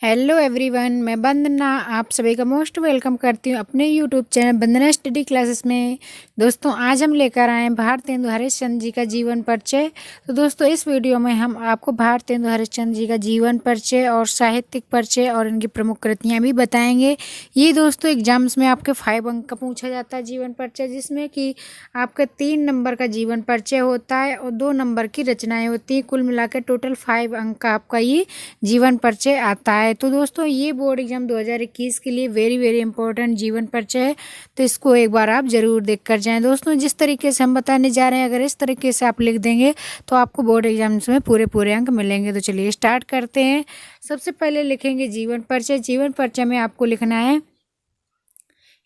Hello everyone, मैं वंदना आप सभी का मोस्ट वेलकम करती हूँ अपने यूट्यूब चैनल वंदना स्टडी क्लासेस में। दोस्तों, आज हम लेकर आए हैं भारतेंदु हरिश्चंद्र जी का जीवन परिचय। तो दोस्तों, इस वीडियो में हम आपको भारतेंदु हरिश्चंद्र जी का जीवन परिचय और साहित्यिक परिचय और इनकी प्रमुख कृतियाँ भी बताएंगे। ये दोस्तों एग्जाम्स में आपके 5 अंक का पूछा जाता है जीवन परिचय, जिसमें कि आपका 3 नंबर का जीवन परिचय होता है और 2 नंबर की रचनाएँ होती हैं। कुल मिलाकर टोटल 5 अंक का आपका ये जीवन परिचय आता है। तो दोस्तों, ये बोर्ड एग्जाम 2021 के लिए वेरी इंपॉर्टेंट जीवन परिचय है, तो इसको एक बार आप जरूर देख कर जाएं। दोस्तों, जिस तरीके से हम बताने जा रहे हैं, अगर इस तरीके से आप लिख देंगे तो आपको बोर्ड एग्जाम्स में पूरे अंक मिलेंगे। तो चलिए स्टार्ट करते हैं। सबसे पहले लिखेंगे जीवन परिचय। जीवन परिचय में आपको लिखना है,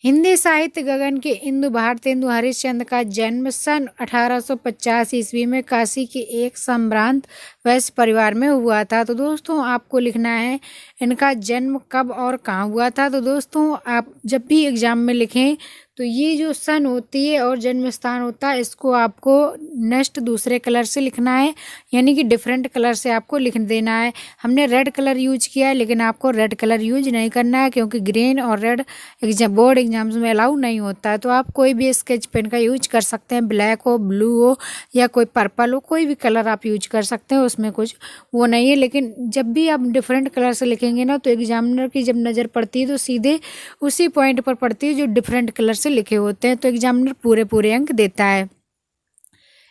हिंदी साहित्य गगन के इंदु भारतेंदु हरिश्चंद्र का जन्म सन 1850 ईस्वी में काशी के एक संभ्रांत वैश्य परिवार में हुआ था। तो दोस्तों, आपको लिखना है इनका जन्म कब और कहाँ हुआ था। तो दोस्तों, आप जब भी एग्जाम में लिखें तो ये जो सन होती है और जन्म स्थान होता है, इसको आपको नेक्स्ट दूसरे कलर से लिखना है, यानी कि डिफरेंट कलर से आपको लिख देना है। हमने रेड कलर यूज किया है, लेकिन आपको रेड कलर यूज नहीं करना है, क्योंकि ग्रीन और रेड बोर्ड एग्जाम्स में अलाउ नहीं होता है। तो आप कोई भी स्केच पेन का यूज कर सकते हैं, ब्लैक हो, ब्लू हो या कोई पर्पल हो, कोई भी कलर आप यूज कर सकते हैं, उसमें कुछ वो नहीं है। लेकिन जब भी आप डिफरेंट कलर से लिखेंगे ना, तो एग्जामिनर की जब नज़र पड़ती है तो सीधे उसी पॉइंट पर पड़ती है जो डिफरेंट कलर से लिखे होते हैं। तो एग्जामिनर पूरे अंक देता है।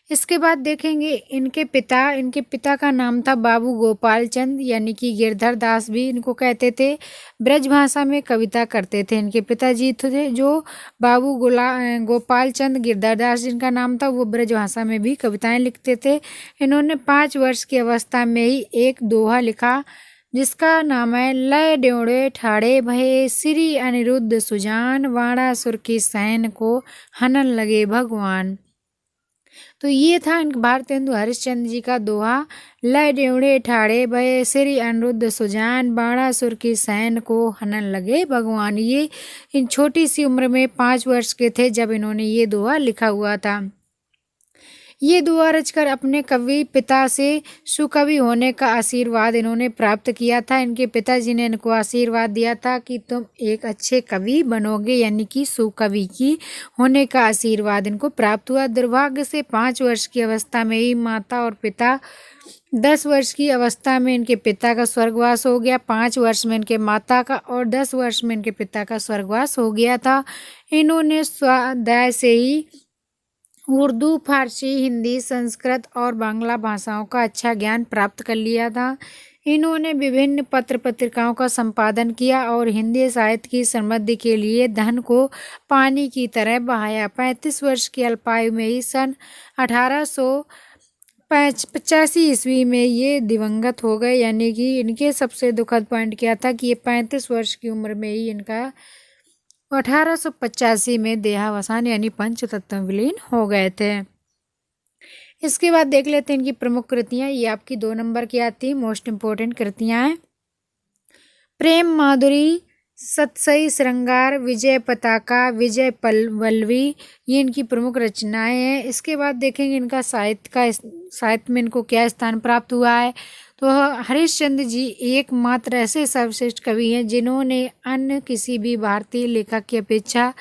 इसके बाद देखेंगे इनके पिता का नाम था बाबू गोपाल चंद, यानी कि गिरधर दास भी इनको कहते थे। ब्रज भाषा में कविता करते थे। इनके पिताजी थे जो बाबू गोपाल चंद गिरधर दास, जिनका नाम था, वो ब्रज भाषा में भी कविताएं लिखते थे। इन्होंने 5 वर्ष की अवस्था में ही एक दोहा लिखा, जिसका नाम है, लय ड्योढ़े ठाड़े भये श्री अनिरुद्ध सुजान, वाणासुर की सैन को हनन लगे भगवान। तो ये था भारतेंदु हरिश्चंद्र जी का दोहा, लय ड्योढ़े ठाड़े भये श्री अनिरुद्ध सुजान, बाणासुर की सैन को हनन लगे भगवान। ये इन छोटी सी उम्र में 5 वर्ष के थे जब इन्होंने ये दोहा लिखा हुआ था। ये दोहा रचकर अपने कवि पिता से सुकवि होने का आशीर्वाद इन्होंने प्राप्त किया था। इनके पिताजी ने इनको आशीर्वाद दिया था कि तुम एक अच्छे कवि बनोगे, यानी कि सुकवि की होने का आशीर्वाद इनको प्राप्त हुआ। दुर्भाग्य से 5 वर्ष की अवस्था में ही माता और पिता, 10 वर्ष की अवस्था में इनके पिता का स्वर्गवास हो गया, 5 वर्ष में इनके माता का और 10 वर्ष में इनके पिता का स्वर्गवास हो गया था। इन्होंने स्वाध्याय से ही उर्दू, फारसी, हिंदी, संस्कृत और बांग्ला भाषाओं का अच्छा ज्ञान प्राप्त कर लिया था। इन्होंने विभिन्न पत्र पत्रिकाओं का संपादन किया और हिंदी साहित्य की समृद्धि के लिए धन को पानी की तरह बहाया। 35 वर्ष की अल्पायु में ही सन 1885 ईस्वी में ये दिवंगत हो गए, यानी कि इनके सबसे दुखद पॉइंट क्या था कि ये 35 वर्ष की उम्र में ही इनका 1885 में देहावसान यानी पंचतत्व विलीन हो गए थे। इसके बाद देख लेते हैं इनकी प्रमुख कृतियां। ये आपकी 2 नंबर की आती है, मोस्ट इम्पोर्टेंट कृतियां हैं। प्रेम माधुरी, सतसई श्रृंगार, विजय पताका, विजय पल्लवी, ये इनकी प्रमुख रचनाएं हैं। इसके बाद देखेंगे इनका साहित्य में इनको क्या स्थान प्राप्त हुआ है। तो हरिश्चंद्र जी एकमात्र ऐसे सर्वश्रेष्ठ कवि हैं जिन्होंने अन्य किसी भी भारतीय लेखक की अपेक्षा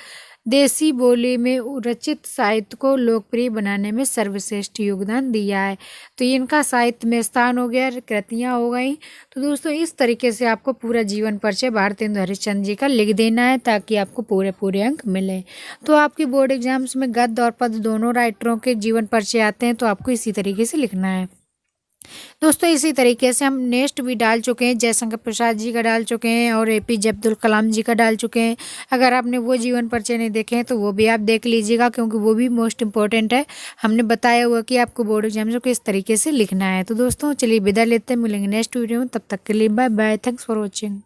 देसी बोली में रचित साहित्य को लोकप्रिय बनाने में सर्वश्रेष्ठ योगदान दिया है। तो इनका साहित्य में स्थान हो गया, कृतियाँ हो गई। तो दोस्तों, इस तरीके से आपको पूरा जीवन परिचय भारतेंदु हरिश्चंद्र जी का लिख देना है, ताकि आपको पूरे अंक मिले। तो आपकी बोर्ड एग्जाम्स में गद्य और पद्य दोनों राइटरों के जीवन परिचय आते हैं, तो आपको इसी तरीके से लिखना है। दोस्तों, इसी तरीके से हम नेक्स्ट भी डाल चुके हैं, जयशंकर प्रसाद जी का डाल चुके हैं और APJ अब्दुल कलाम जी का डाल चुके हैं। अगर आपने वो जीवन परिचय नहीं देखे हैं तो वो भी आप देख लीजिएगा, क्योंकि वो भी मोस्ट इंपॉर्टेंट है। हमने बताया हुआ कि आपको बोर्ड एग्जाम को किस तरीके से लिखना है। तो दोस्तों, चलिए विदा लेते हैं, मिलेंगे नेक्स्ट वीडियो में। तब तक के लिए bye bye, thanks for watching.